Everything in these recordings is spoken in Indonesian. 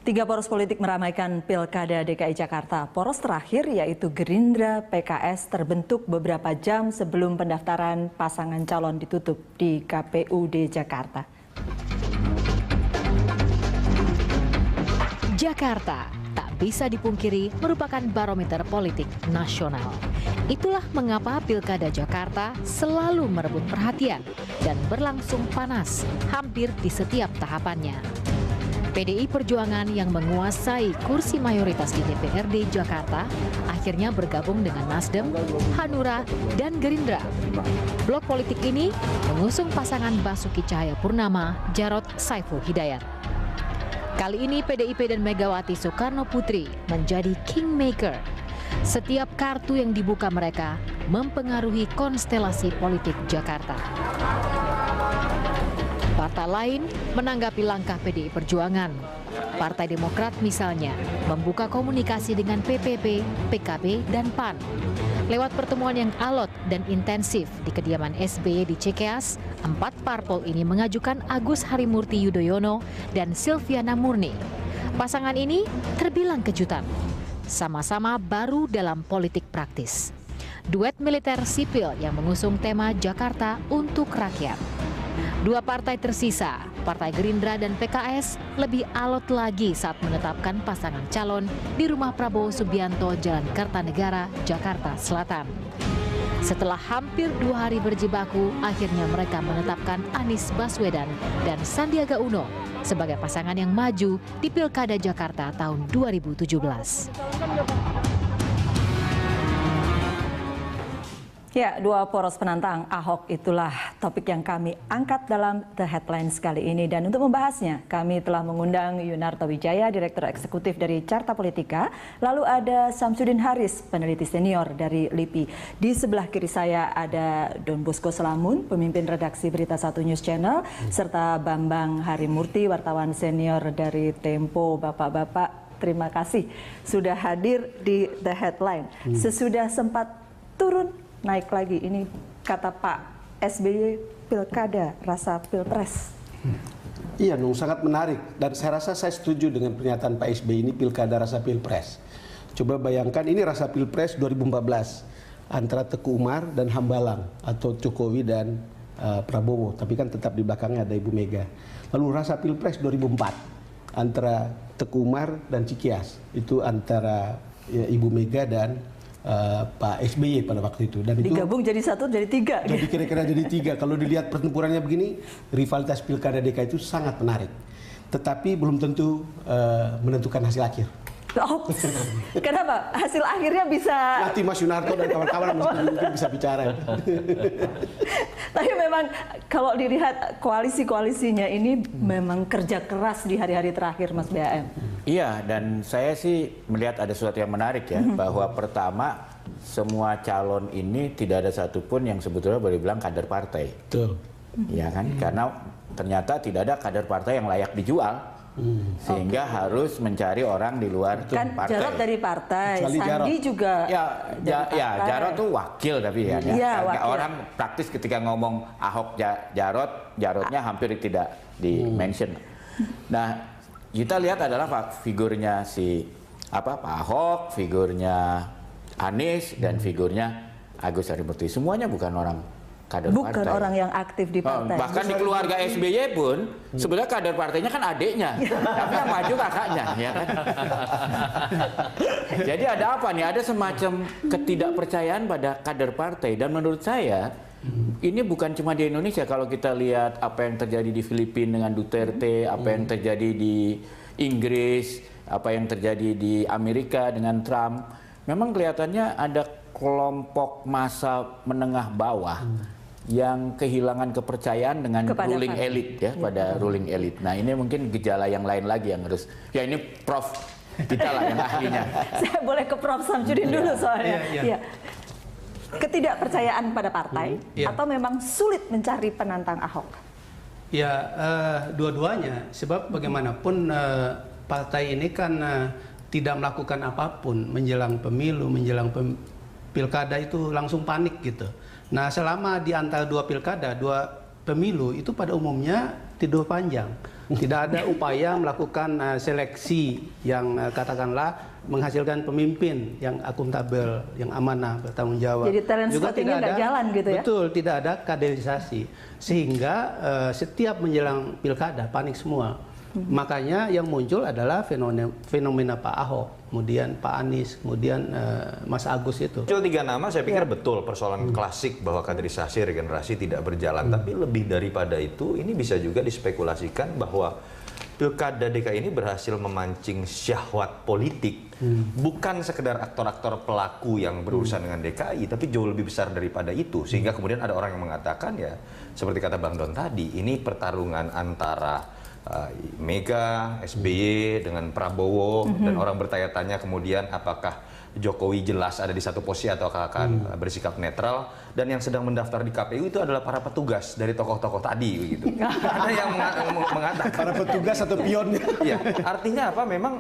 Tiga poros politik meramaikan Pilkada DKI Jakarta. Poros terakhir yaitu Gerindra PKS terbentuk beberapa jam sebelum pendaftaran pasangan calon ditutup di KPUD Jakarta. Jakarta tak bisa dipungkiri merupakan barometer politik nasional. Itulah mengapa Pilkada Jakarta selalu merebut perhatian dan berlangsung panas hampir di setiap tahapannya. PDI Perjuangan yang menguasai kursi mayoritas di DPRD Jakarta akhirnya bergabung dengan Nasdem, Hanura, dan Gerindra. Blok politik ini mengusung pasangan Basuki Cahayapurnama, Jarod Saiful Hidayat. Kali ini PDIP dan Megawati Soekarno Putri menjadi kingmaker. Setiap kartu yang dibuka mereka mempengaruhi konstelasi politik Jakarta. Partai lain menanggapi langkah PDI Perjuangan. Partai Demokrat misalnya membuka komunikasi dengan PPP, PKB, dan PAN. Lewat pertemuan yang alot dan intensif di kediaman SBY di Cikeas, 4 parpol ini mengajukan Agus Harimurti Yudhoyono dan Silviana Murni. Pasangan ini terbilang kejutan. Sama-sama baru dalam politik praktis. Duet militer sipil yang mengusung tema Jakarta untuk rakyat. Dua partai tersisa, Partai Gerindra dan PKS, lebih alot lagi saat menetapkan pasangan calon di rumah Prabowo Subianto, Jalan Kertanegara, Jakarta Selatan. Setelah hampir 2 hari berjibaku, akhirnya mereka menetapkan Anies Baswedan dan Sandiaga Uno sebagai pasangan yang maju di Pilkada Jakarta tahun 2017. Ya, dua poros penantang Ahok itulah topik yang kami angkat dalam The Headlines kali ini. Dan untuk membahasnya, kami telah mengundang Yunarto Wijaya, Direktur Eksekutif dari Carta Politika. Lalu ada Samsudin Haris, peneliti senior dari LIPI. Di sebelah kiri saya ada Don Bosco Selamun, pemimpin redaksi Berita 1 News Channel, serta Bambang Harimurti, wartawan senior dari Tempo. Bapak-bapak, terima kasih sudah hadir di The Headline. Sesudah sempat turun, naik lagi, ini kata Pak SBY, pilkada rasa pilpres. Iya, sangat menarik. Dan saya rasa saya setuju dengan pernyataan Pak SBY ini pilkada rasa pilpres. Coba bayangkan ini rasa pilpres 2014 antara Teguh Umar dan Hambalang atau Jokowi dan Prabowo. Tapi kan tetap di belakangnya ada Ibu Mega. Lalu rasa pilpres 2004 antara Teguh Umar dan Cikias. Itu antara Ibu Mega dan Pak SBY pada waktu itu, dan digabung itu, jadi satu, jadi tiga. Jadi kira-kira jadi tiga. Kalau dilihat pertempurannya begini, rivalitas pilkada DKI itu sangat menarik. Tetapi belum tentu menentukan hasil akhir. Oh, kenapa? Hasil akhirnya bisa... Nanti Mas Yunarto dan kawan-kawan mungkin bisa bicara. Tapi memang kalau dilihat koalisi-koalisinya ini memang kerja keras di hari-hari terakhir, Mas BAM. Iya, dan saya sih melihat ada sesuatu yang menarik ya, bahwa pertama semua calon ini tidak ada satupun yang sebetulnya boleh bilang kader partai. Betul. Ya kan, karena ternyata tidak ada kader partai yang layak dijual, sehingga harus mencari orang di luar kan partai. Jarod dari partai, Kecuali Sandi Jarod juga Jarod tuh wakil tapi ya, wakil. Orang praktis ketika ngomong Ahok Jarodnya hampir tidak di-mention. Nah, kita lihat adalah figurnya Pak Ahok, figurnya Anies, dan figurnya Agus Harimurti. Semuanya bukan orang kader partai. Bukan orang yang aktif di partai. Bahkan di keluarga SBY pun sebenarnya kader partainya kan adiknya, tapi yang maju kakaknya, ya kan? Jadi ada apa nih? Ada semacam ketidakpercayaan pada kader partai, dan menurut saya ini bukan cuma di Indonesia. Kalau kita lihat apa yang terjadi di Filipina dengan Duterte, apa yang terjadi di Inggris, apa yang terjadi di Amerika dengan Trump, memang kelihatannya ada kelompok massa menengah bawah yang kehilangan kepercayaan dengan ruling elite ya, pada ruling elite. Nah, ini mungkin gejala yang lain lagi yang harus, ya ini Prof kita lah yang ahlinya. Saya boleh ke Prof Samsudin dulu soalnya. Iya. Ketidakpercayaan pada partai atau memang sulit mencari penantang Ahok? Ya, dua-duanya. Sebab bagaimanapun partai ini kan tidak melakukan apapun menjelang pemilu, menjelang pilkada itu langsung panik gitu. Nah, selama di antara dua pilkada, dua pemilu itu pada umumnya tidur panjang. Tidak ada upaya melakukan seleksi yang katakanlah menghasilkan pemimpin yang akuntabel, yang amanah, bertanggung jawab. Jadi talent scouting-nya nggak jalan gitu ya? Betul, tidak ada kaderisasi. Sehingga setiap menjelang pilkada panik semua. Makanya yang muncul adalah fenomena Pak Ahok, kemudian Pak Anies, kemudian Mas Agus itu. Muncul 3 nama, saya pikir betul persoalan klasik bahwa kaderisasi regenerasi tidak berjalan. Tapi lebih daripada itu, ini bisa juga dispekulasikan bahwa Pilkada DKI ini berhasil memancing syahwat politik. Bukan sekedar aktor-aktor pelaku yang berurusan dengan DKI, tapi jauh lebih besar daripada itu. Sehingga kemudian ada orang yang mengatakan ya, seperti kata Bang Don tadi, ini pertarungan antara Mega, SBY dengan Prabowo, dan orang bertanya-tanya kemudian apakah Jokowi jelas ada di satu posisi atau akan bersikap netral, dan yang sedang mendaftar di KPU itu adalah para petugas dari tokoh-tokoh tadi begitu. Ada yang mengatakan Para petugas atau pion. ya, artinya apa? Memang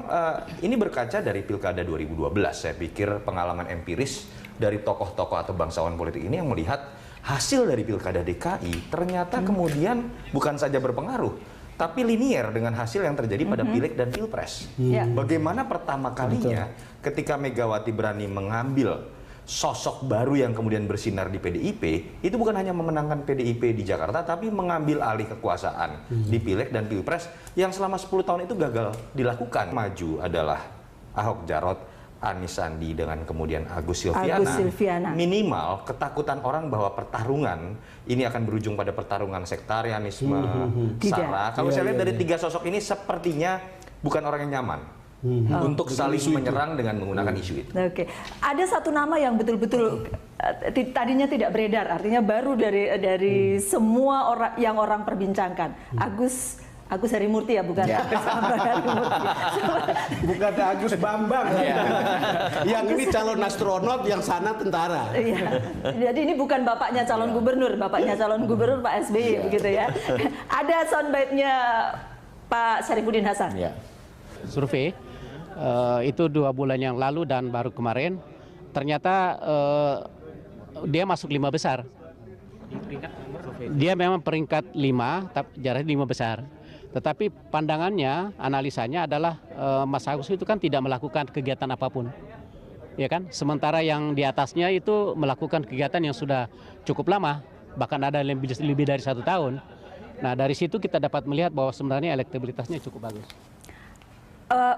ini berkaca dari Pilkada 2012. Saya pikir pengalaman empiris dari tokoh-tokoh atau bangsawan politik ini yang melihat hasil dari Pilkada DKI ternyata kemudian bukan saja berpengaruh, tapi linier dengan hasil yang terjadi pada Pileg dan Pilpres. Bagaimana pertama kalinya ketika Megawati berani mengambil sosok baru yang kemudian bersinar di PDIP, itu bukan hanya memenangkan PDIP di Jakarta, tapi mengambil alih kekuasaan di Pileg dan Pilpres yang selama 10 tahun itu gagal dilakukan. Maju adalah Ahok Jarot, Anies Sandi dengan kemudian Agus Silviana. Minimal ketakutan orang bahwa pertarungan ini akan berujung pada pertarungan sektarianisme, SARA. Kalau saya lihat dari 3 sosok ini sepertinya bukan orang yang nyaman untuk saling menyerang dengan menggunakan isu itu. Oke, ada satu nama yang betul-betul tadinya tidak beredar, artinya baru dari semua orang perbincangkan. Agus Harimurti ya, bukan Agus Harimurti. Bukan Agus Bambang. Yang ini calon astronot, yang sana tentara. Iya. Jadi ini bukan bapaknya calon gubernur, bapaknya calon gubernur Pak SBY begitu ya. Ada soundbite-nya Pak Syarifudin Hasan. Survei itu 2 bulan yang lalu dan baru kemarin ternyata dia masuk 5 besar. Dia memang peringkat 5, tapi jaraknya 5 besar. Tetapi pandangannya, analisanya adalah Mas Agus itu kan tidak melakukan kegiatan apapun, ya kan? Sementara yang di atasnya itu melakukan kegiatan yang sudah cukup lama, bahkan ada lebih dari 1 tahun. Nah dari situ kita dapat melihat bahwa sebenarnya elektabilitasnya cukup bagus.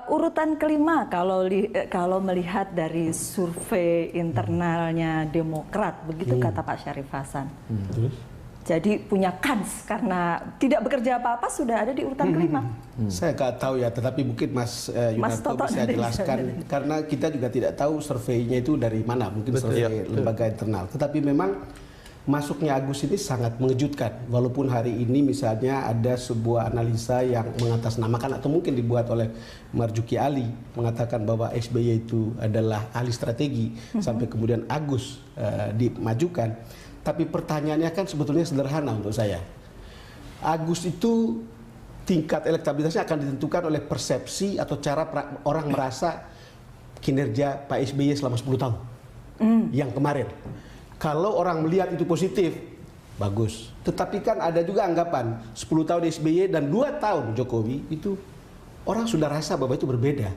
Urutan kelima kalau melihat dari survei internalnya Demokrat, begitu kata Pak Syarif Hasan. Jadi punya kans karena tidak bekerja apa-apa sudah ada di urutan kelima. Saya nggak tahu ya, tetapi mungkin Mas Yunarto bisa jelaskan karena kita juga tidak tahu surveinya itu dari mana, mungkin survei lembaga internal. Tetapi memang masuknya Agus ini sangat mengejutkan, walaupun hari ini misalnya ada sebuah analisa yang mengatasnamakan atau mungkin dibuat oleh Marzuki Ali mengatakan bahwa SBY itu adalah ahli strategi sampai kemudian Agus dimajukan. Tapi pertanyaannya kan sebetulnya sederhana untuk saya. Agus itu tingkat elektabilitasnya akan ditentukan oleh persepsi atau cara orang merasa kinerja Pak SBY selama 10 tahun yang kemarin. Kalau orang melihat itu positif, bagus. Tetapi kan ada juga anggapan 10 tahun SBY dan 2 tahun Jokowi itu orang sudah rasa bahwa itu berbeda.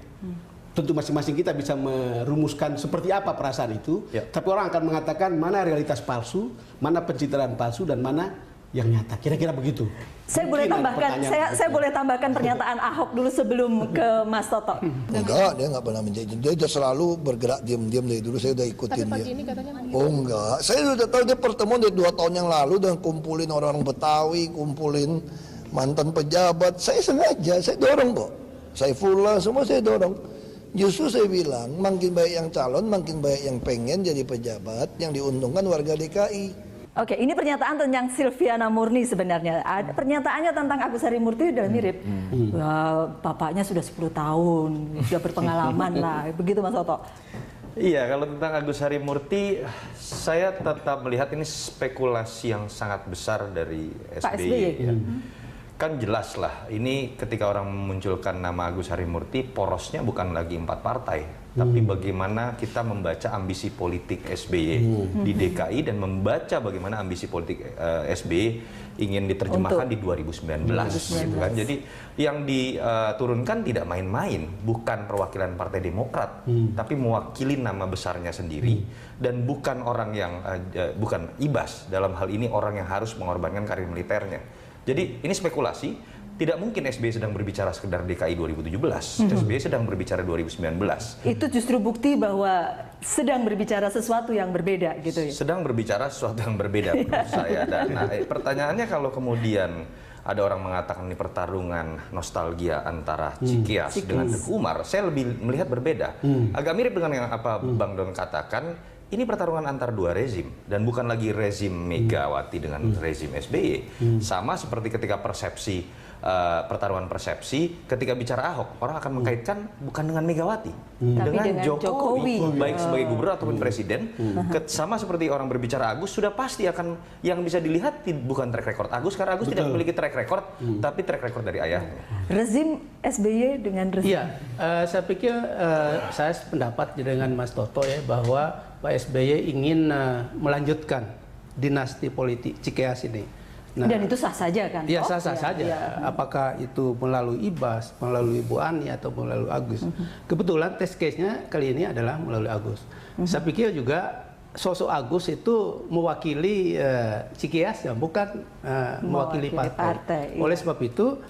Tentu masing-masing kita bisa merumuskan seperti apa perasaan itu, tapi orang akan mengatakan mana realitas palsu, mana pencitraan palsu, dan mana yang nyata. Kira-kira begitu. Saya boleh tambahkan pernyataan Ahok dulu sebelum ke Mas Toto. Enggak, dia nggak pernah menjadi. Dia udah selalu bergerak diam-diam dari dulu. Saya udah ikutin dia. Ini katanya oh enggak, saya udah tahu dia pertemuan dari 2 tahun yang lalu dan kumpulin orang-orang Betawi, kumpulin mantan pejabat. Saya sengaja, saya dorong kok. Saifullah semua saya dorong. Justru saya bilang makin baik yang calon, makin baik yang pengen jadi pejabat yang diuntungkan warga DKI. Oke, ini pernyataan tentang Silviana Murni sebenarnya. Ada pernyataannya tentang Agus Harimurti udah mirip. Bapaknya sudah 10 tahun, sudah berpengalaman lah. Begitu Mas Toto. Iya, kalau tentang Agus Harimurti, saya tetap melihat ini spekulasi yang sangat besar dari SBY. Ya. Kan jelas lah, ini ketika orang memunculkan nama Agus Harimurti, porosnya bukan lagi 4 partai. tapi bagaimana kita membaca ambisi politik SBY di DKI dan membaca bagaimana ambisi politik SBY ingin diterjemahkan di 2019 gitu kan. Jadi yang diturunkan tidak main-main, bukan perwakilan Partai Demokrat, tapi mewakili nama besarnya sendiri dan bukan orang yang bukan ibas dalam hal ini, orang yang harus mengorbankan karir militernya. Jadi ini spekulasi. Tidak mungkin SBY sedang berbicara sekedar DKI 2017, SBY sedang berbicara 2019. Itu justru bukti bahwa sedang berbicara sesuatu yang berbeda gitu ya? Sedang berbicara sesuatu yang berbeda menurut saya. Dan pertanyaannya kalau kemudian ada orang mengatakan ini pertarungan nostalgia antara Cikias dengan Teguh Umar, saya lebih melihat berbeda. Agak mirip dengan yang apa Bang Don katakan, ini pertarungan antara dua rezim dan bukan lagi rezim Megawati dengan rezim SBY. Sama seperti ketika pertarungan persepsi ketika bicara Ahok, orang akan mengkaitkan bukan dengan Megawati, dengan Jokowi, baik sebagai gubernur ataupun presiden. Sama seperti orang berbicara Agus, sudah pasti akan yang bisa dilihat bukan track record Agus, karena Agus tidak memiliki track record, tapi track record dari ayahnya. Rezim SBY dengan rezim. Iya, saya pikir saya sependapat dengan Mas Toto ya, bahwa Pak SBY ingin melanjutkan dinasti politik Cikeas ini. Nah, dan itu sah saja kan? Ya sah-sah saja. Ya. Apakah itu melalui Ibas, melalui Bu Ani atau melalui Agus. Kebetulan test case-nya kali ini adalah melalui Agus. Saya pikir juga sosok Agus itu mewakili Cikeas ya, bukan mewakili partai. Oleh sebab itu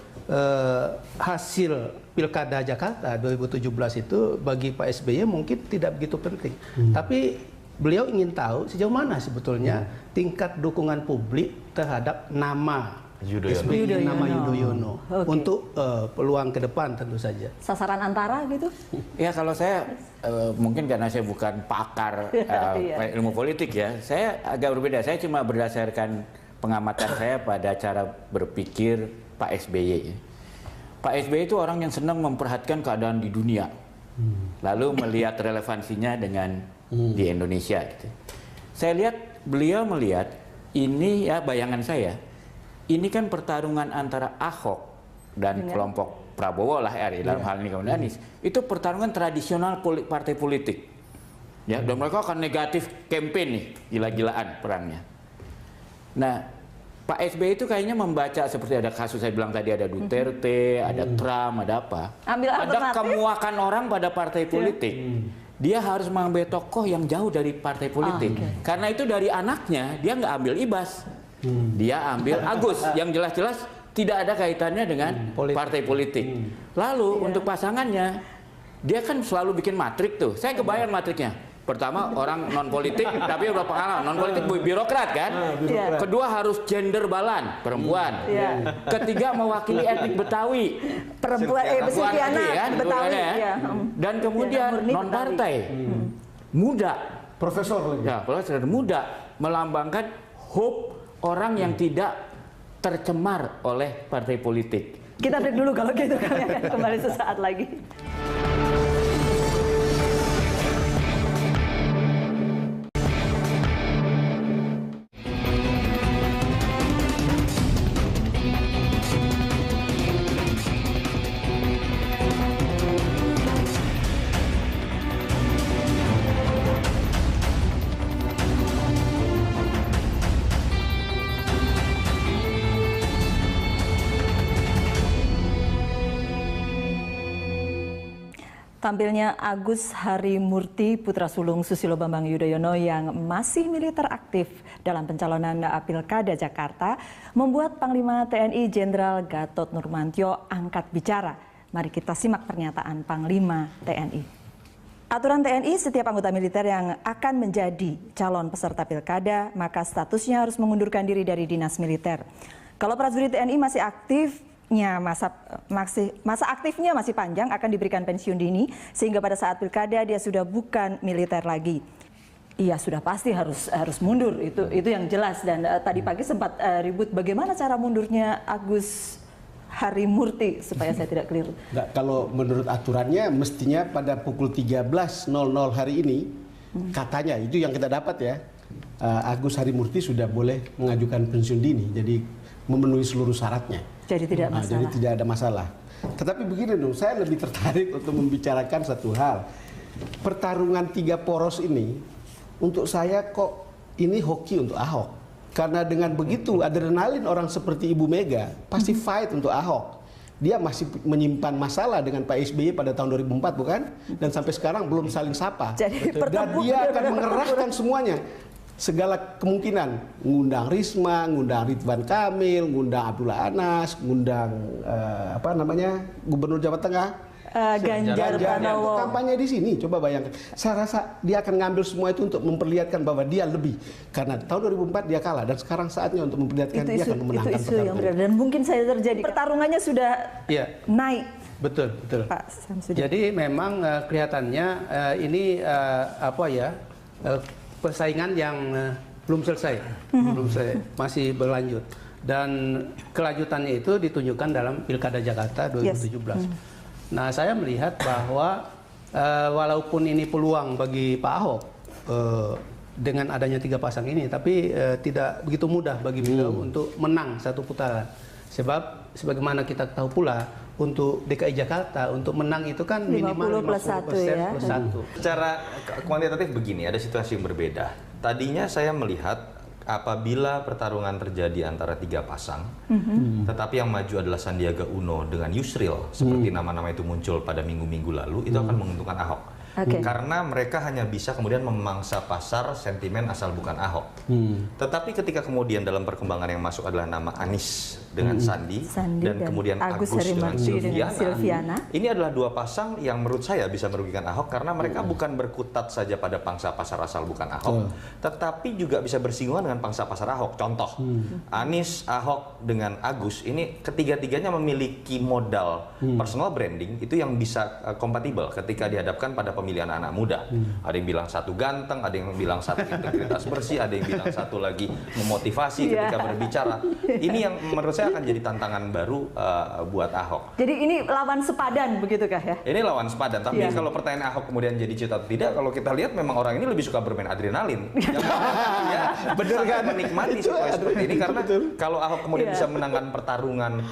hasil Pilkada Jakarta 2017 itu bagi Pak SBY mungkin tidak begitu penting. Tapi beliau ingin tahu sejauh mana sebetulnya tingkat dukungan publik terhadap nama SBY, nama Yudhoyono untuk peluang ke depan tentu saja. Sasaran antara gitu? Ya kalau saya mungkin karena saya bukan pakar ilmu politik ya, saya agak berbeda. Saya cuma berdasarkan pengamatan saya pada cara berpikir Pak SBY. Pak SBY itu orang yang senang memperhatikan keadaan di dunia, lalu melihat relevansinya dengan di Indonesia. Gitu. Saya lihat beliau melihat ini ya, bayangan saya ini kan pertarungan antara Ahok dan kelompok Prabowo lah ya, dalam hal ini kemudian Anies. Itu pertarungan tradisional partai politik. Ya, dan mereka akan negatif campaign nih, gila-gilaan perangnya. Nah, Pak SBY itu kayaknya membaca seperti ada kasus saya bilang tadi, ada Duterte, ada Trump, ada apa. Ada kemuakan orang pada partai politik. Dia harus mengambil tokoh yang jauh dari partai politik. Karena itu dari anaknya, dia nggak ambil Ibas. Dia ambil Agus, yang jelas-jelas tidak ada kaitannya dengan partai politik. Lalu untuk pasangannya, dia kan selalu bikin matrik tuh. Saya kebayang matriknya. Pertama orang non politik tapi udah pengalaman, non politik birokrat kan. Kedua harus gender balan, perempuan. Ketiga mewakili etnik Betawi, perempuan kan? Betawi. Dan kemudian non partai, muda, profesor lagi. Ya, profesor muda, melambangkan hope orang yang tidak tercemar oleh partai politik. Kita break dulu kalau gitu, kami akan kembali sesaat lagi. Tampilnya Agus Harimurti putra sulung Susilo Bambang Yudhoyono yang masih militer aktif dalam pencalonan Pilkada Jakarta membuat Panglima TNI Jenderal Gatot Nurmantio angkat bicara. Mari kita simak pernyataan Panglima TNI. Aturan TNI, setiap anggota militer yang akan menjadi calon peserta Pilkada maka statusnya harus mengundurkan diri dari dinas militer. Kalau prajurit TNI masih aktif, masa aktifnya masih panjang, akan diberikan pensiun dini sehingga pada saat pilkada dia sudah bukan militer lagi. Iya, sudah pasti harus mundur, itu yang jelas. Dan tadi pagi sempat ribut bagaimana cara mundurnya Agus Harimurti supaya saya tidak keliru. Nggak, kalau menurut aturannya mestinya pada pukul 13.00 hari ini katanya itu yang kita dapat ya, Agus Harimurti sudah boleh mengajukan pensiun dini, jadi memenuhi seluruh syaratnya. Jadi tidak masalah. Jadi tidak ada masalah. Tetapi begini dong, saya lebih tertarik untuk membicarakan satu hal. pertarungan 3 poros ini untuk saya kok ini hoki untuk Ahok. Karena dengan begitu adrenalin orang seperti Ibu Mega pasti fight untuk Ahok. Dia masih menyimpan masalah dengan Pak SBY pada tahun 2004 bukan? Dan sampai sekarang belum saling sapa. Jadi dan dia akan mengerahkan semuanya. Segala kemungkinan, ngundang Risma, ngundang Ridwan Kamil, ngundang Abdullah Anas, ngundang Gubernur Jawa Tengah, Ganjar Pranowo. Kampanye di sini, coba bayangkan. Saya rasa dia akan ngambil semua itu untuk memperlihatkan bahwa dia lebih. Karena tahun 2004 dia kalah dan sekarang saatnya untuk memperlihatkan dia akan memenangkan itu isu yang benar dan mungkin saja terjadi. Pertarungannya sudah naik. Betul. Pak Samsudin. Jadi memang kelihatannya ini persaingan yang belum selesai, masih berlanjut. Dan kelanjutannya itu ditunjukkan dalam Pilkada Jakarta 2017. Nah, saya melihat bahwa walaupun ini peluang bagi Pak Ahok dengan adanya 3 pasang ini, tapi tidak begitu mudah bagi beliau untuk menang satu putaran. Sebab sebagaimana kita tahu pula, untuk DKI Jakarta untuk menang itu kan minimal 50% plus 1. Secara kuantitatif begini, ada situasi yang berbeda. Tadinya saya melihat apabila pertarungan terjadi antara 3 pasang, tetapi yang maju adalah Sandiaga Uno dengan Yusril, seperti nama-nama itu muncul pada minggu-minggu lalu, itu akan menguntungkan Ahok. Karena mereka hanya bisa kemudian memangsa pasar sentimen asal bukan Ahok. Tetapi ketika kemudian dalam perkembangan yang masuk adalah nama Anies dengan Sandi dan kemudian Agus dengan Silviana, ini adalah 2 pasang yang menurut saya bisa merugikan Ahok karena mereka bukan berkutat saja pada pangsa pasar asal bukan Ahok, tetapi juga bisa bersinggungan dengan pangsa pasar Ahok. Contoh, Anies, Ahok dengan Agus ini ketiga-tiganya memiliki modal personal branding itu yang bisa kompatibel ketika dihadapkan pada pemilihan anak muda. Ada yang bilang satu ganteng, ada yang bilang satu integritas bersih, ada yang bilang satu lagi memotivasi ketika berbicara. Ini yang menurut saya akan jadi tantangan baru buat Ahok. Jadi ini lawan sepadan begitukah ya? Ini lawan sepadan, tapi kalau pertanyaan Ahok kemudian jadi cita atau tidak, kalau kita lihat memang orang ini lebih suka bermain adrenalin. Benar kan? Menikmati situasi seperti ini karena kalau Ahok kemudian bisa menangkan pertarungan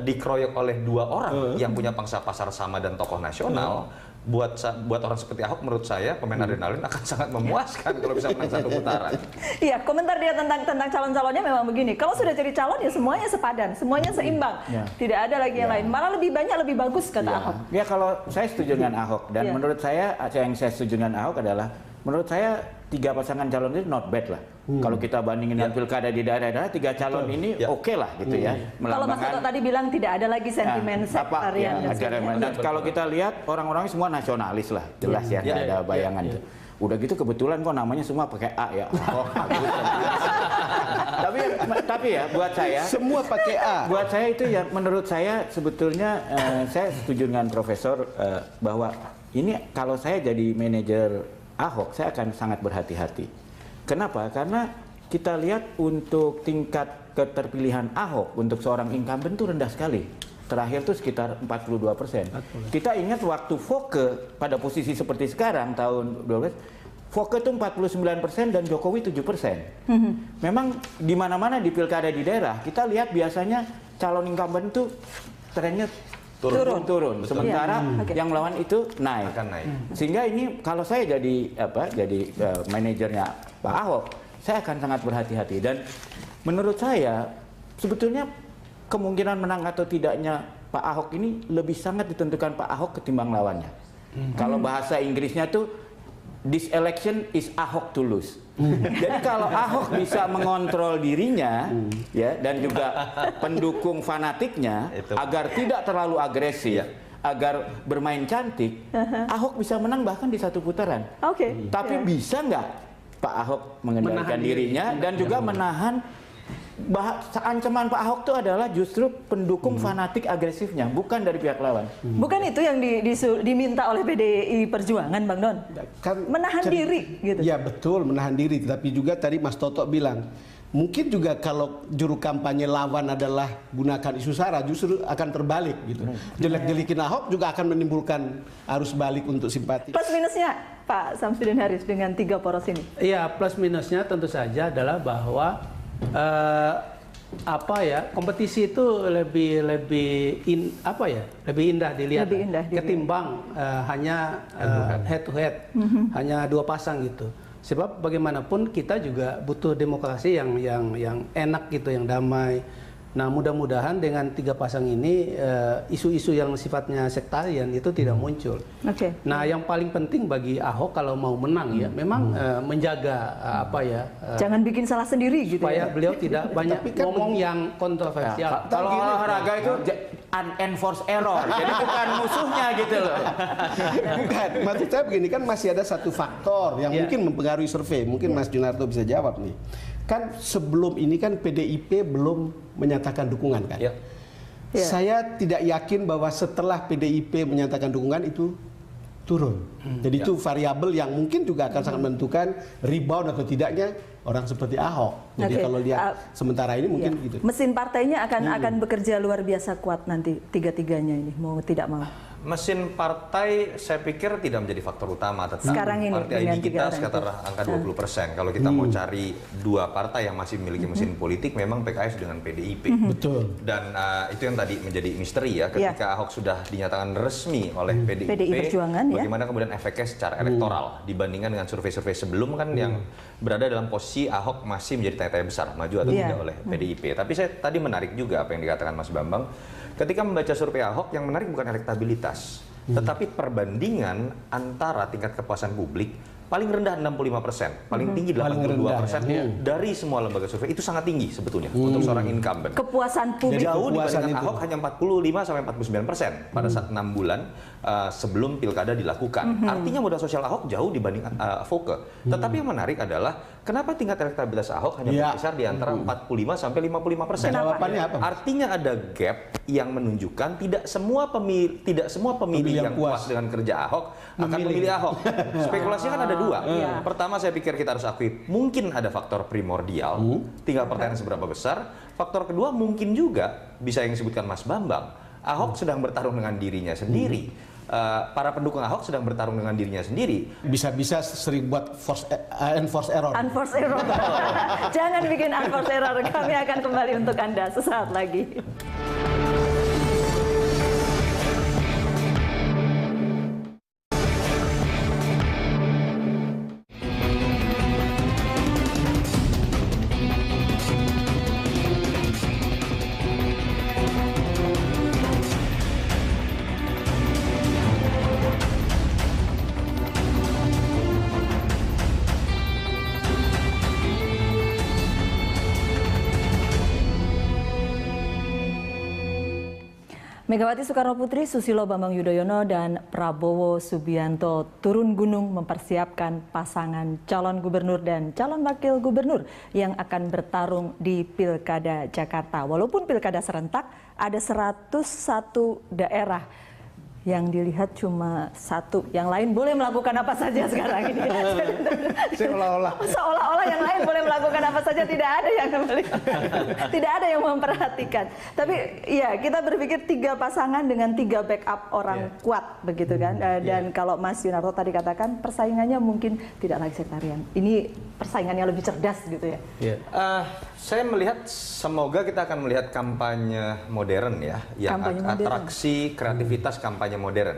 dikeroyok oleh 2 orang yang punya pangsa pasar sama dan tokoh nasional, buat orang seperti Ahok menurut saya pemain adrenalin akan sangat memuaskan kalau bisa menang satu putaran. Iya, komentar dia tentang calon-calonnya memang begini. Kalau sudah jadi calon ya semuanya sepadan, semuanya seimbang. Tidak ada lagi yang lain. Malah lebih banyak lebih bagus kata Ahok. Ya kalau saya setuju dengan Ahok dan menurut saya yang saya setuju dengan Ahok adalah menurut saya 3 pasangan calon itu not bad lah. Kalau kita bandingin dengan pilkada di daerah-daerah, 3 calon ini oke lah gitu ya. Kalau Mas Toto tadi bilang tidak ada lagi sentimen sektarian. Dan kalau kita lihat orang-orangnya semua nasionalis lah, jelas ya, tidak ada bayangan. Udah gitu kebetulan kok namanya semua pakai A ya. Tapi ya buat saya semua pakai A. Buat saya itu ya menurut saya sebetulnya saya setuju dengan Profesor bahwa ini kalau saya jadi manajer Ahok saya akan sangat berhati-hati. Kenapa? Karena kita lihat untuk tingkat keterpilihan Ahok untuk seorang incumbent itu rendah sekali. Terakhir itu sekitar 42%. Kita ingat waktu Foke pada posisi seperti sekarang tahun 2012, Foke itu 49% dan Jokowi 7%. Memang di mana-mana di pilkada di daerah kita lihat biasanya calon incumbent itu trennya turun. Sementara yang melawan itu naik. Sehingga ini kalau saya jadi manajernya Pak Ahok, saya akan sangat berhati-hati dan menurut saya sebetulnya kemungkinan menang atau tidaknya Pak Ahok ini lebih sangat ditentukan Pak Ahok ketimbang lawannya. Kalau bahasa Inggrisnya tuh this election is Ahok to lose. Jadi kalau Ahok bisa mengontrol dirinya ya dan juga pendukung fanatiknya agar tidak terlalu agresif, agar bermain cantik, Ahok bisa menang bahkan di 1 putaran. Tapi bisa nggak Pak Ahok mengendalikan dirinya dan juga menahan ancaman Pak Ahok itu adalah justru pendukung fanatik agresifnya, bukan dari pihak lawan. Bukan itu yang diminta oleh PDI Perjuangan, Bang Don? Menahan diri gitu. Ya betul, menahan diri. Tapi juga tadi Mas Toto bilang, mungkin juga kalau juru kampanye lawan adalah gunakan isu sara, justru akan terbalik gitu. Jelek-jelekin Ahok juga akan menimbulkan arus balik untuk simpati. Plus minusnya Pak Samsudin Haris dengan 3 poros ini? Iya, plus minusnya tentu saja adalah bahwa kompetisi itu lebih indah dilihat Lebih indah dilihat. ketimbang hanya head to head, hanya dua pasang gitu. Sebab bagaimanapun kita juga butuh demokrasi yang enak gitu, yang damai. Nah, mudah-mudahan dengan tiga pasang ini isu-isu yang sifatnya sektarian itu tidak muncul. Oke. Nah, yang paling penting bagi Ahok kalau mau menang ya, memang menjaga Jangan bikin salah sendiri gitu supaya ya. beliau tidak banyak ngomong yang kontroversial. Kalau olahraga itu unenforced error, jadi bukan musuhnya gitu loh. Bukan, maksud saya begini, kan masih ada satu faktor yang mungkin mempengaruhi survei. Mungkin Mas Junarto bisa jawab nih. Kan sebelum ini kan PDIP belum menyatakan dukungan kan. Ya. Saya tidak yakin bahwa setelah PDIP menyatakan dukungan itu turun. Jadi itu variabel yang mungkin juga akan sangat menentukan rebound atau tidaknya orang seperti Ahok. Jadi kalau lihat sementara ini mungkin gitu. Mesin partainya akan bekerja luar biasa kuat nanti tiga-tiganya ini, mau tidak mau. Mesin partai saya pikir tidak menjadi faktor utama, tetap Sekarang ini, partai dengan ID kita sekitar angka 20%. Kalau kita mau cari dua partai yang masih memiliki mesin politik, memang PKS dengan PDIP. Betul. Dan itu yang tadi menjadi misteri ya, ketika Ahok sudah dinyatakan resmi oleh PDI Perjuangan, bagaimana kemudian efeknya secara elektoral dibandingkan dengan survei-survei sebelum kan yang berada dalam posisi Ahok masih menjadi tanya-tanya besar, maju atau tidak oleh PDIP. Tapi saya tadi menarik juga apa yang dikatakan Mas Bambang. Ketika membaca survei Ahok, yang menarik bukan elektabilitas, tetapi perbandingan antara tingkat kepuasan publik paling rendah 65%, paling tinggi 82% dari semua lembaga survei. Itu sangat tinggi sebetulnya untuk seorang incumbent. Kepuasan publik. Jauh dibandingkan Ahok hanya 45-49% pada saat 6 bulan sebelum pilkada dilakukan. Artinya modal sosial Ahok jauh dibanding Foke. Tetapi yang menarik adalah kenapa tingkat elektabilitas Ahok hanya berkisar di antara 45-55%. Jawabannya apa? Artinya ada gap yang menunjukkan tidak semua pemilih yang puas dengan kerja Ahok akan memilih Ahok. Spekulasinya kan ada dua. Pertama, saya pikir kita harus akui mungkin ada faktor primordial, tinggal pertanyaan seberapa besar. Faktor kedua mungkin juga bisa yang disebutkan Mas Bambang, Ahok sedang bertarung dengan dirinya sendiri. Para pendukung Ahok sedang bertarung dengan dirinya sendiri. Bisa-bisa sering buat enforced error. Unforced error. Jangan bikin unforced error. Kami akan kembali untuk Anda sesaat lagi. Megawati Soekarnoputri, Susilo Bambang Yudhoyono, dan Prabowo Subianto turun gunung mempersiapkan pasangan calon gubernur dan calon wakil gubernur yang akan bertarung di Pilkada Jakarta. Walaupun Pilkada serentak, ada 101 daerah yang dilihat cuma satu, yang lain boleh melakukan apa saja sekarang ini. Seolah-olah yang lain boleh melakukan apa saja, tidak ada yang tidak ada yang memperhatikan. Tapi ya, kita berpikir tiga pasangan dengan tiga backup orang kuat begitu kan. Dan kalau Mas Junarto tadi katakan persaingannya mungkin tidak lagi sektarian. Ini persaingannya lebih cerdas gitu ya. Saya melihat semoga kita akan melihat kampanye modern ya, yang atraksi kreativitas kampanye modern.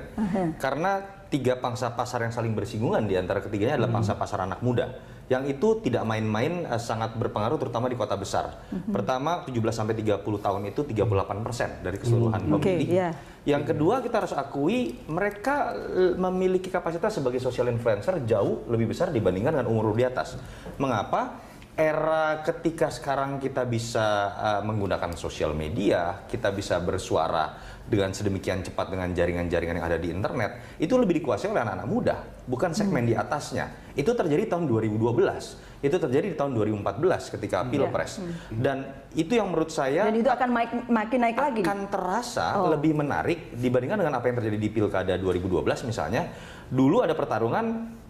Karena tiga pangsa pasar yang saling bersinggungan di antara ketiganya adalah pangsa pasar anak muda. Yang itu tidak main-main, sangat berpengaruh terutama di kota besar. Pertama, 17-30 tahun itu 38% dari keseluruhan pemilih. Yang kedua, kita harus akui mereka memiliki kapasitas sebagai social influencer jauh lebih besar dibandingkan dengan umur di atas. Mengapa? Era ketika sekarang kita bisa menggunakan sosial media, kita bisa bersuara dengan sedemikian cepat dengan jaringan-jaringan yang ada di internet, itu lebih dikuasai oleh anak-anak muda, bukan segmen di atasnya. Itu terjadi tahun 2012, itu terjadi di tahun 2014 ketika Pilpres. Dan itu yang menurut saya dan itu akan makin naik lagi. Akan terasa lebih menarik dibandingkan dengan apa yang terjadi di Pilkada 2012 misalnya. Dulu ada pertarungan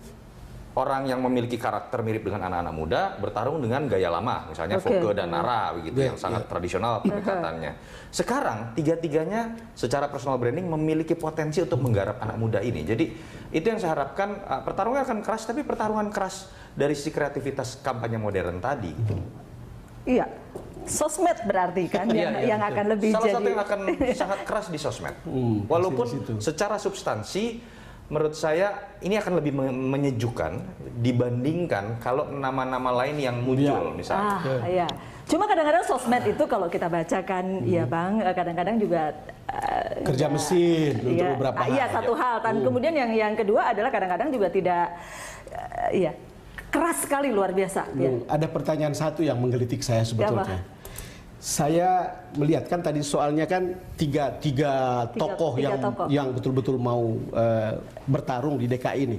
orang yang memiliki karakter mirip dengan anak-anak muda bertarung dengan gaya lama, misalnya Foke dan Nara begitu, yang sangat tradisional pendekatannya. Sekarang tiga-tiganya secara personal branding memiliki potensi untuk menggarap anak muda ini. Jadi itu yang saya harapkan, pertarungannya akan keras, tapi pertarungan keras dari sisi kreativitas kampanye modern tadi. Iya. sosmed berarti kan yang akan lebih Salah jadi satu yang akan sangat keras di sosmed. Walaupun secara substansi menurut saya ini akan lebih menyejukkan dibandingkan kalau nama-nama lain yang muncul misalnya. Iya. Cuma kadang-kadang sosmed itu kalau kita bacakan ya Bang, kadang-kadang juga kerja mesin untuk beberapa hal. Iya, satu hal. Dan kemudian yang kedua adalah kadang-kadang juga tidak keras sekali, luar biasa. Ada pertanyaan satu yang menggelitik saya sebetulnya. Saya melihat kan tadi soalnya kan tiga tokoh yang betul-betul mau bertarung di DKI ini.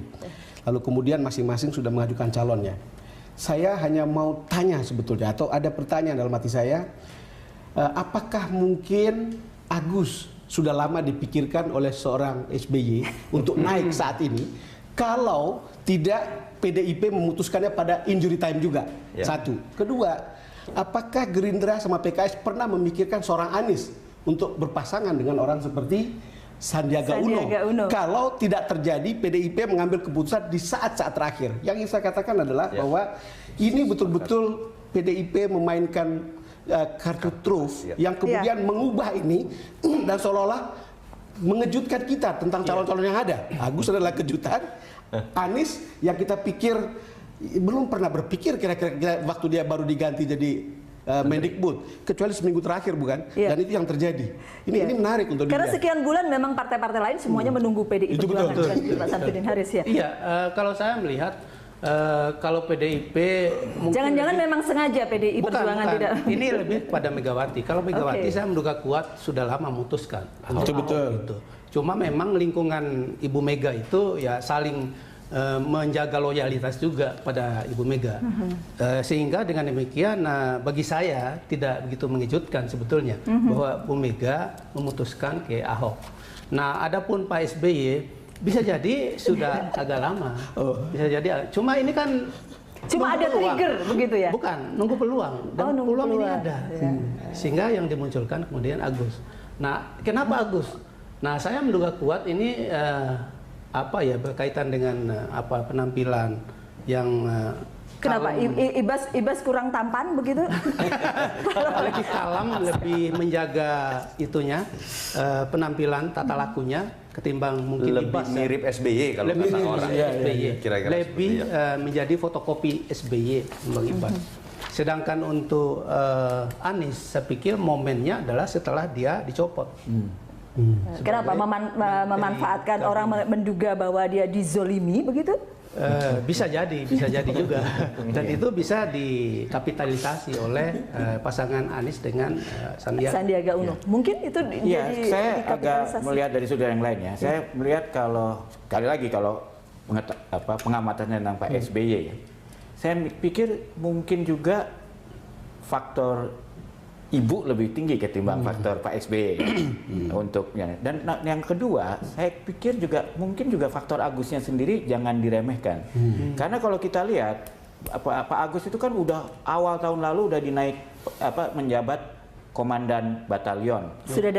Lalu kemudian masing-masing sudah mengajukan calonnya. Saya hanya mau tanya sebetulnya, atau ada pertanyaan dalam hati saya, apakah mungkin Agus sudah lama dipikirkan oleh seorang SBY untuk naik saat ini, kalau tidak PDIP memutuskannya pada injury time juga? Satu. Kedua, apakah Gerindra sama PKS pernah memikirkan seorang Anies untuk berpasangan dengan orang seperti Sandiaga Uno? Kalau tidak terjadi, PDIP mengambil keputusan di saat-saat terakhir. Yang ingin saya katakan adalah bahwa ini betul-betul PDIP memainkan kartu truf yang kemudian mengubah ini dan seolah-olah mengejutkan kita tentang calon-calon yang ada. Agus adalah kejutan, Anies yang kita pikir belum pernah berpikir kira-kira waktu dia baru diganti jadi Mendikbud, kecuali seminggu terakhir bukan? Dan itu yang terjadi. Ini menarik untuk karena dilihat. sekian bulan memang partai-partai lain semuanya menunggu PDI Perjuangan dan Pak Samsudin Haris ya. Iya, kalau saya melihat kalau PDIP jangan-jangan memang sengaja PDI Perjuangan tidak. Ini lebih pada Megawati. Kalau Megawati saya menduga kuat sudah lama memutuskan. Betul. Gitu. Cuma memang lingkungan Ibu Mega itu ya saling menjaga loyalitas juga pada Ibu Mega, sehingga dengan demikian bagi saya tidak begitu mengejutkan sebetulnya bahwa Bu Mega memutuskan ke Ahok. Nah, adapun Pak SBY bisa jadi sudah agak lama, bisa jadi. Cuma ini kan cuma ada trigger begitu ya? Bukan, nunggu peluang dan peluang ini ada, sehingga yang dimunculkan kemudian Agus. Nah, kenapa Agus? Nah, saya menduga kuat ini berkaitan dengan penampilan yang kenapa Ibas kurang tampan begitu? Lebih kalem, lebih menjaga itunya penampilan tata lakunya ketimbang mungkin lebih Ibas mirip SBY kalau kata orang. Kira-kira lebih menjadi fotokopi SBY Bang Ibas. Sedangkan untuk Anies saya pikir momennya adalah setelah dia dicopot. Kenapa memanfaatkan orang menduga bahwa dia dizolimi begitu? Bisa jadi juga. Dan itu bisa dikapitalisasi oleh pasangan Anies dengan Ya. Sandiaga Uno. Mungkin itu jadi saya agak melihat dari sudut yang lain ya. Saya melihat kalau pengamatannya tentang Pak SBY ya. Saya pikir mungkin juga faktor Ibu lebih tinggi ketimbang faktor Pak SBY untuknya. Dan yang kedua, saya pikir juga mungkin juga faktor Agusnya sendiri jangan diremehkan. Karena kalau kita lihat Pak Agus itu kan udah awal tahun lalu udah dinaik menjabat komandan batalion.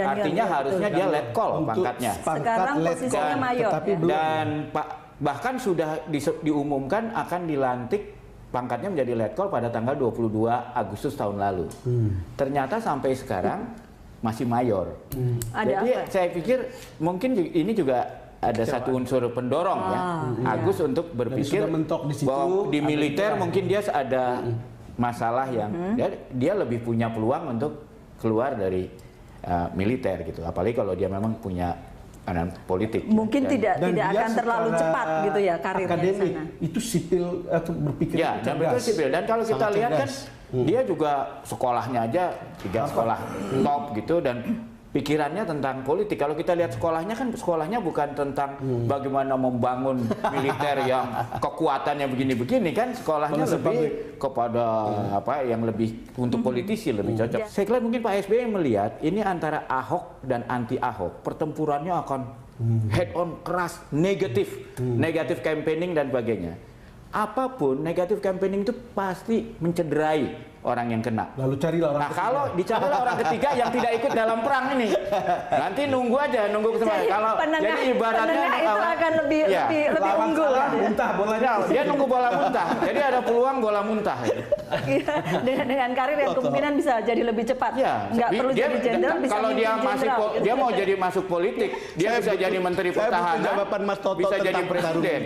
Artinya harusnya dia letkol pangkatnya. Sekarang posisinya mayor. Dan bahkan sudah diumumkan akan dilantik pangkatnya menjadi letkol pada tanggal 22 Agustus tahun lalu. Ternyata sampai sekarang masih mayor. Jadi saya pikir mungkin ini juga ada satu unsur pendorong Agus untuk berpikir bahwa di militer mungkin dia ada masalah yang dia lebih punya peluang untuk keluar dari militer gitu. Apalagi kalau dia memang punya politik. Mungkin tidak akan terlalu cepat gitu ya karirnya di sana. Itu sipil berpikir cerdas. Sipil. Dan kalau kita lihat kan dia juga sekolahnya aja 3 sekolah top gitu dan pikirannya tentang politik. Kalau kita lihat sekolahnya bukan tentang bagaimana membangun militer yang kekuatannya begini-begini kan, sekolahnya lebih kepada yang lebih untuk politisi lebih cocok. Saya kira mungkin Pak SBY melihat ini antara Ahok dan anti Ahok, pertempurannya akan head on keras, negatif campaigning dan sebagainya. Apapun negatif campaigning itu pasti mencederai orang yang kena. Lalu carilah orang ketiga. Kalau dicarilah orang ketiga yang tidak ikut dalam perang ini, nanti nunggu kesempatan. Kalau jadi ibaratnya itu akan lebih unggul. Muntah bolanya. Dia nunggu bola muntah. Jadi ada peluang bola muntah. dengan karir yang kemungkinan bisa jadi lebih cepat. Ya, nggak perlu jadi jenderal, bisa kalau dia jadi masuk jenderal. dia mau jadi masuk politik, dia bisa jadi menteri pertahanan, jawaban Mas Toto bisa jadi tentang presiden.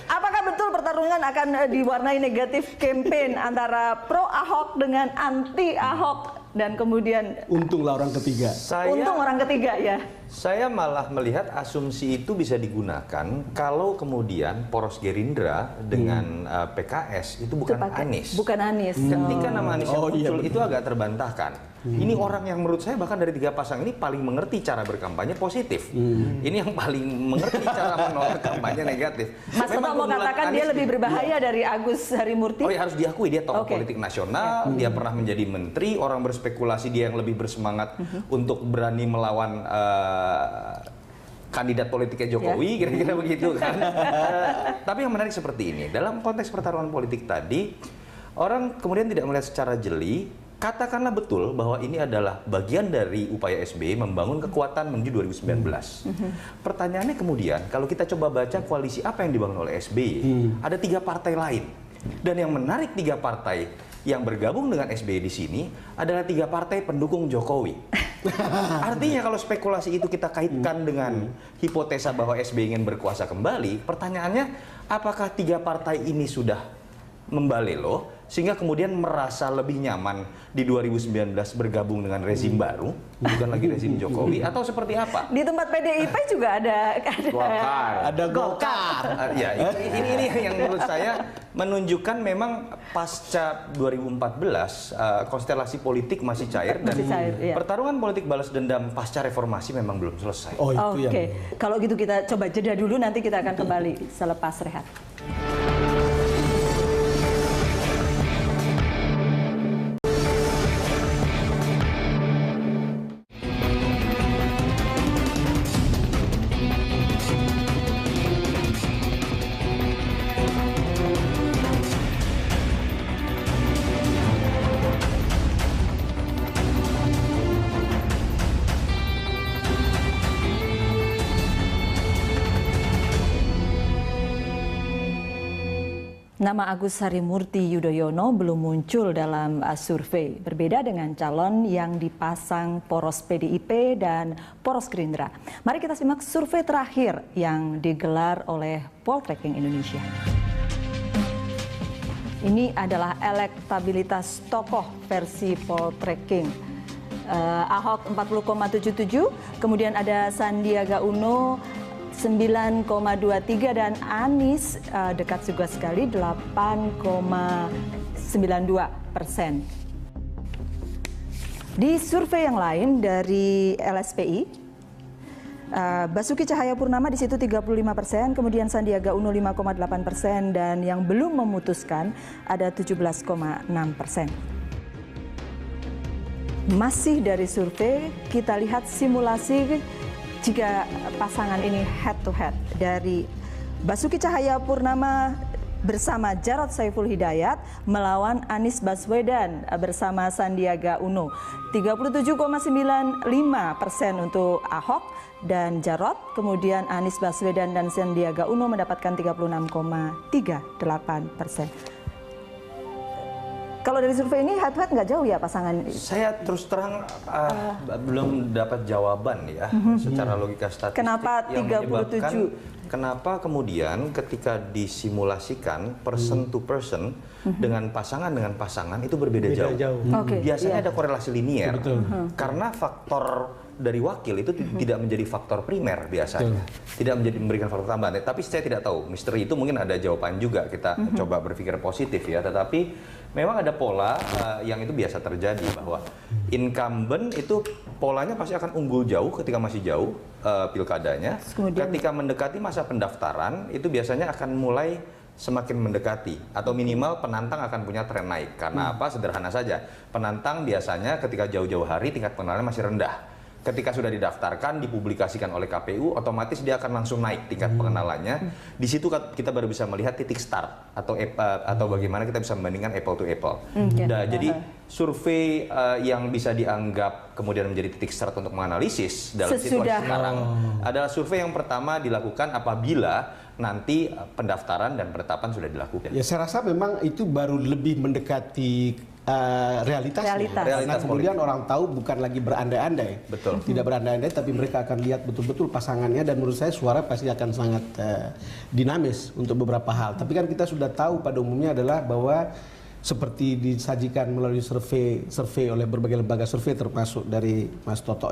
Apakah betul pertarungan akan diwarnai negatif campaign antara pro Ahok dengan anti Ahok dan kemudian Untunglah orang ketiga. untung orang ketiga ya? Saya malah melihat asumsi itu bisa digunakan kalau kemudian poros Gerindra dengan PKS itu bukan Anies. Bukan Anies. Ketika nama Anies yang iya, muncul itu agak terbantahkan. Ini orang yang menurut saya bahkan dari 3 pasang ini paling mengerti cara berkampanye positif. Ini yang paling mengerti cara menolak kampanye negatif. Mas Toto mau katakan dia lebih berbahaya dari Agus Harimurti? Oh ya, harus diakui dia tokoh politik nasional, dia pernah menjadi menteri, orang berspekulasi dia yang lebih bersemangat untuk berani melawan kandidat politiknya Jokowi, kira-kira begitu kan. Tapi yang menarik seperti ini, dalam konteks pertarungan politik tadi, orang kemudian tidak melihat secara jeli, katakanlah betul bahwa ini adalah bagian dari upaya SBY membangun kekuatan menuju 2019. Pertanyaannya kemudian, kalau kita coba baca koalisi apa yang dibangun oleh SBY, ada 3 partai lain. Dan yang menarik 3 partai yang bergabung dengan SBY di sini adalah 3 partai pendukung Jokowi. Artinya kalau spekulasi itu kita kaitkan dengan hipotesa bahwa SBY ingin berkuasa kembali, pertanyaannya apakah 3 partai ini sudah membalelo sehingga kemudian merasa lebih nyaman di 2019 bergabung dengan rezim baru, bukan lagi rezim Jokowi, atau seperti apa? Di tempat PDIP juga ada Golkar. Ya, ini yang menurut saya menunjukkan memang pasca 2014 konstelasi politik masih cair dan pertarungan politik balas dendam pasca reformasi memang belum selesai. Oh, itu Oke, kalau gitu kita coba jeda dulu, nanti kita akan kembali selepas rehat. Nama Agus Harimurti Yudhoyono belum muncul dalam survei. Berbeda dengan calon yang dipasang poros PDIP dan poros Gerindra. Mari kita simak survei terakhir yang digelar oleh Poltreking Indonesia. Ini adalah elektabilitas tokoh versi Poltreking. Ahok 40,77, kemudian ada Sandiaga Uno 9,23 dan Anies dekat juga sekali 8,92%. Di survei yang lain dari LSPI, Basuki Cahayapurnama di situ 35%, kemudian Sandiaga Uno 5,8% dan yang belum memutuskan ada 17,6%. Masih dari survei kita lihat simulasi jika pasangan ini head to head dari Basuki Cahayapurnama bersama Jarod Saiful Hidayat melawan Anies Baswedan bersama Sandiaga Uno. 37,95% untuk Ahok dan Jarod, kemudian Anies Baswedan dan Sandiaga Uno mendapatkan 36,38%. Kalau dari survei ini head-to-head nggak jauh ya pasangan? Saya terus terang belum dapat jawaban ya secara logika statistik. Kenapa 37? Kenapa kemudian ketika disimulasikan person to person dengan pasangan itu berbeda jauh. Biasanya ada korelasi linier. Karena faktor dari wakil itu tidak menjadi faktor primer biasanya. Tidak memberikan faktor tambahan. Tapi saya tidak tahu, misteri itu mungkin ada jawaban juga. Kita coba berpikir positif ya. Tetapi memang ada pola yang itu biasa terjadi bahwa incumbent itu polanya pasti akan unggul jauh ketika masih jauh pilkadanya. Ketika mendekati masa pendaftaran itu biasanya akan mulai semakin mendekati atau minimal penantang akan punya tren naik. Karena apa? Sederhana saja. Penantang biasanya ketika jauh-jauh hari tingkat pengenalannya masih rendah. Ketika sudah didaftarkan, dipublikasikan oleh KPU, otomatis dia akan langsung naik tingkat pengenalannya. Di situ kita baru bisa melihat titik start atau bagaimana kita bisa membandingkan apple to apple. Jadi survei yang bisa dianggap kemudian menjadi titik start untuk menganalisis dalam situasi sekarang adalah survei yang pertama dilakukan apabila nanti pendaftaran dan penetapan sudah dilakukan. Ya saya rasa memang itu baru lebih mendekati realitasnya. Karena kemudian orang tahu bukan lagi berandai-andai. Betul. Tidak berandai-andai, tapi mereka akan lihat betul-betul pasangannya, dan menurut saya suara pasti akan sangat dinamis untuk beberapa hal. Tapi kan kita sudah tahu pada umumnya adalah bahwa seperti disajikan melalui survei oleh berbagai lembaga survei termasuk dari Mas Toto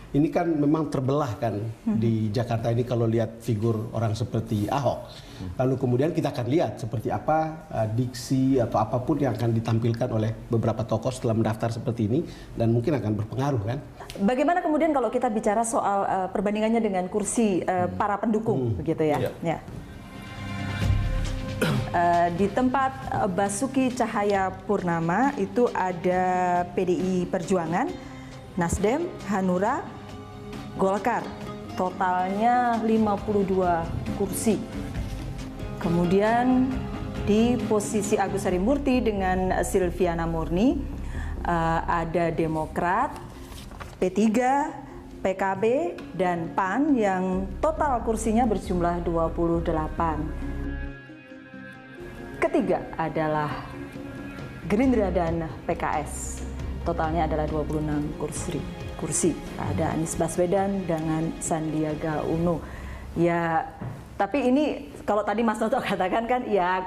ini kan memang terbelah kan di Jakarta ini kalau lihat figur orang seperti Ahok. Lalu kemudian kita akan lihat seperti apa diksi atau apapun yang akan ditampilkan oleh beberapa tokoh setelah mendaftar seperti ini, dan mungkin akan berpengaruh kan. Bagaimana kemudian kalau kita bicara soal perbandingannya dengan kursi para pendukung begitu ya? Ya. Di tempat Basuki Cahayapurnama itu ada PDI Perjuangan, Nasdem, Hanura, Golkar. Totalnya 52 kursi. Kemudian di posisi Agus Harimurti dengan Silviana Murni ada Demokrat, P3, PKB, dan PAN yang total kursinya berjumlah 28. Ketiga adalah Gerindra dan PKS. Totalnya adalah 26 kursi. Ada Anies Baswedan dengan Sandiaga Uno. Ya, tapi ini kalau tadi Mas Toto katakan kan ya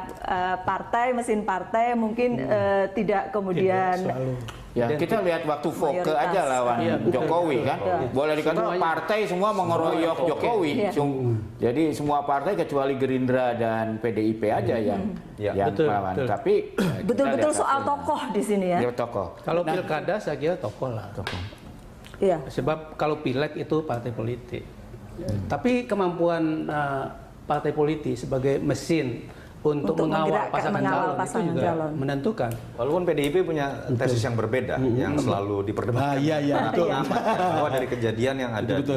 mesin partai mungkin tidak kemudian ya kita lihat waktu Foke aja lawan Jokowi kan. Boleh dikatakan partai semua mengeroyok Jokowi. Jadi semua partai kecuali Gerindra dan PDIP aja yang melawan. Tapi betul-betul soal tokoh di sini ya. Tokoh. Kalau pilkada saya kira tokoh lah. Iya. Sebab kalau pileg itu partai politik. Tapi kemampuan partai politik sebagai mesin untuk mengawal pasangan calon itu juga menentukan. Walaupun PDIP punya tesis yang berbeda, yang selalu diperdebatkan. Bahwa dari kejadian yang ada di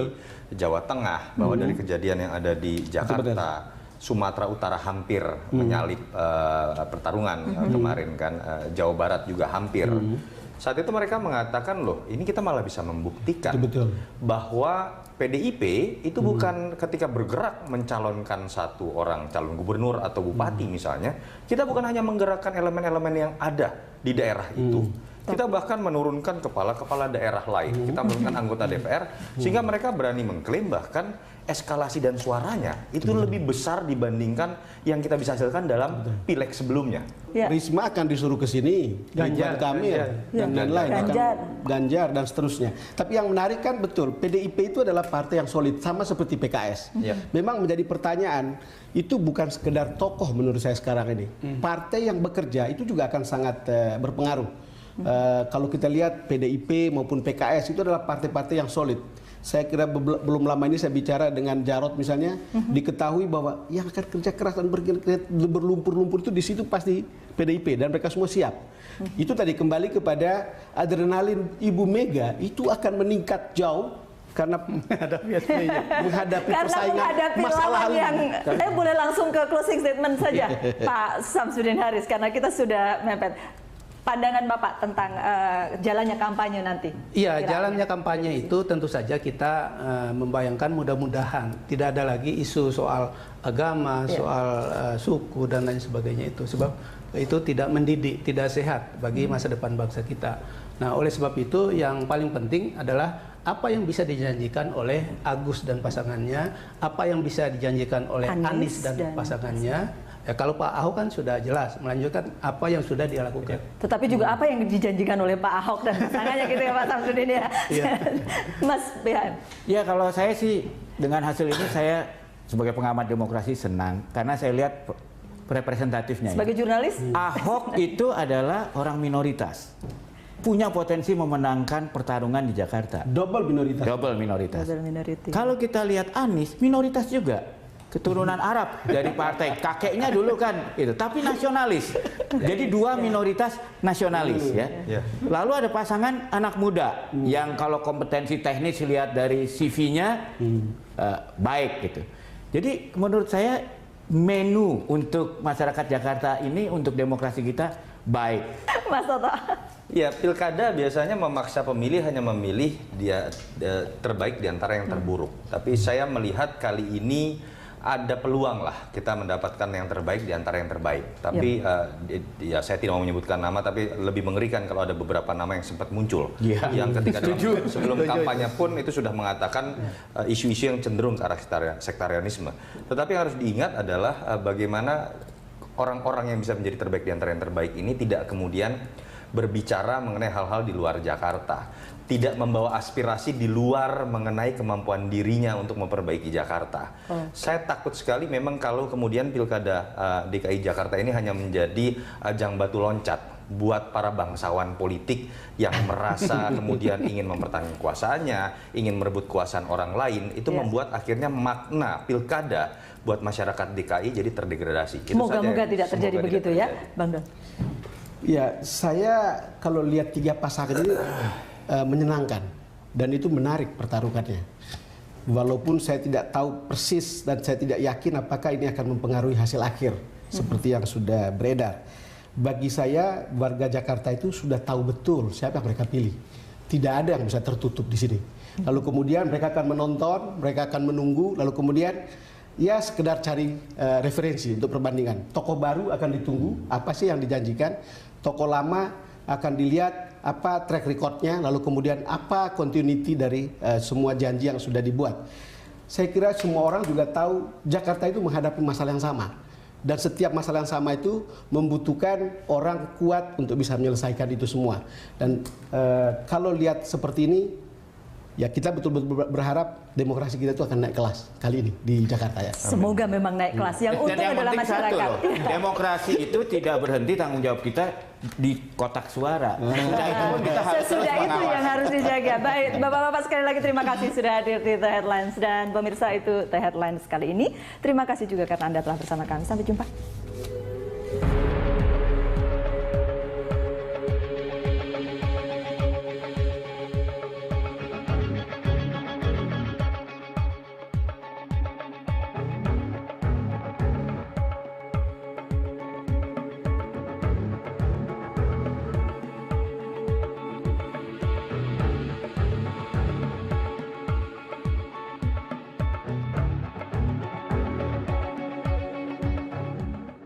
Jawa Tengah, bahwa dari kejadian yang ada di Jakarta, Sumatera Utara hampir menyalip pertarungan kemarin kan, Jawa Barat juga hampir. Saat itu mereka mengatakan loh, ini kita malah bisa membuktikan bahwa PDIP itu bukan ketika bergerak mencalonkan satu orang calon gubernur atau bupati misalnya, kita bukan hanya menggerakkan elemen-elemen yang ada di daerah itu. Kita bahkan menurunkan kepala-kepala daerah lain. Kita menurunkan anggota DPR sehingga mereka berani mengklaim bahkan eskalasi dan suaranya itu lebih besar dibandingkan yang kita bisa hasilkan dalam pileg sebelumnya. Ya. Risma akan disuruh ke sini, Ridwan Kamil dan lain-lain, Ganjar dan seterusnya. Tapi yang menarik kan betul, PDIP itu adalah partai yang solid sama seperti PKS. Memang menjadi pertanyaan, itu bukan sekedar tokoh menurut saya sekarang ini. Partai yang bekerja itu juga akan sangat berpengaruh. Kalau kita lihat PDIP maupun PKS itu adalah partai-partai yang solid. Saya kira belum lama ini saya bicara dengan Jarod misalnya, diketahui bahwa yang akan kerja keras dan berlumpur-lumpur itu di situ pasti PDIP dan mereka semua siap. Itu tadi kembali kepada adrenalin Ibu Mega itu akan meningkat jauh karena menghadapi persaingan masalah yang boleh langsung ke closing statement saja Pak Samsudin Haris karena kita sudah mepet. Pandangan Bapak tentang jalannya kampanye nanti? Iya, jalannya kampanye itu tentu saja kita membayangkan mudah-mudahan tidak ada lagi isu soal agama, soal suku dan lain sebagainya itu. Sebab itu tidak mendidik, tidak sehat bagi masa depan bangsa kita. Nah, oleh sebab itu yang paling penting adalah apa yang bisa dijanjikan oleh Agus dan pasangannya, apa yang bisa dijanjikan oleh Anies dan pasangannya. Ya, kalau Pak Ahok kan sudah jelas melanjutkan apa yang sudah dia lakukan. Tetapi juga apa yang dijanjikan oleh Pak Ahok dan pasangannya gitu ya Pak Samsudin ya. Mas BHM. Ya kalau saya sih dengan hasil ini saya sebagai pengamat demokrasi senang karena saya lihat representatifnya. Sebagai jurnalis? Ahok itu adalah orang minoritas. Punya potensi memenangkan pertarungan di Jakarta. Double minoritas. Double minoritas. Kalau kita lihat Anies, minoritas juga. Keturunan Arab dari partai kakeknya dulu kan itu, tapi nasionalis. Jadi dua minoritas nasionalis ya. Lalu ada pasangan anak muda yang kalau kompetensi teknis lihat dari CV-nya baik gitu. Jadi menurut saya menu untuk masyarakat Jakarta ini untuk demokrasi kita baik. Mas Toto. Ya, pilkada biasanya memaksa pemilih hanya memilih dia terbaik di antara yang terburuk. Tapi saya melihat kali ini ada peluang lah kita mendapatkan yang terbaik di antara yang terbaik. Tapi ya saya tidak mau menyebutkan nama, tapi lebih mengerikan kalau ada beberapa nama yang sempat muncul. Yang ketika sebelum kampanye pun itu sudah mengatakan isu-isu yang cenderung ke arah sektarianisme. Tetapi yang harus diingat adalah bagaimana orang-orang yang bisa menjadi terbaik di antara yang terbaik ini tidak kemudian berbicara mengenai hal-hal di luar Jakarta, tidak membawa aspirasi di luar mengenai kemampuan dirinya untuk memperbaiki Jakarta. Saya takut sekali memang kalau kemudian pilkada DKI Jakarta ini hanya menjadi ajang batu loncat buat para bangsawan politik yang merasa kemudian ingin mempertahankan kuasanya, ingin merebut kekuasaan orang lain, itu membuat akhirnya makna pilkada buat masyarakat DKI jadi terdegradasi. Semoga-moga tidak terjadi begitu ya, Bang Don. Ya, saya kalau lihat tiga pasangan ini menyenangkan dan itu menarik pertarungannya. Walaupun saya tidak tahu persis dan saya tidak yakin apakah ini akan mempengaruhi hasil akhir seperti yang sudah beredar. Bagi saya warga Jakarta itu sudah tahu betul siapa yang mereka pilih. Tidak ada yang bisa tertutup di sini. Lalu kemudian mereka akan menonton, mereka akan menunggu, lalu kemudian ya sekedar cari referensi untuk perbandingan. Tokoh baru akan ditunggu, apa sih yang dijanjikan. Tokoh lama akan dilihat apa track recordnya, lalu kemudian apa continuity dari semua janji yang sudah dibuat. Saya kira semua orang juga tahu Jakarta itu menghadapi masalah yang sama. Dan setiap masalah yang sama itu membutuhkan orang kuat untuk bisa menyelesaikan itu semua. Dan kalau lihat seperti ini, ya kita betul-betul berharap demokrasi kita itu akan naik kelas kali ini di Jakarta ya. Semoga memang naik kelas. Yang untung adalah masyarakat. Demokrasi itu tidak berhenti, tanggung jawab kita di kotak suara. Sesudah itu yang harus dijaga. Baik, Bapak-bapak sekali lagi terima kasih sudah hadir di The Headlines, dan pemirsa itu The Headlines kali ini. Terima kasih juga karena Anda telah bersama kami. Sampai jumpa.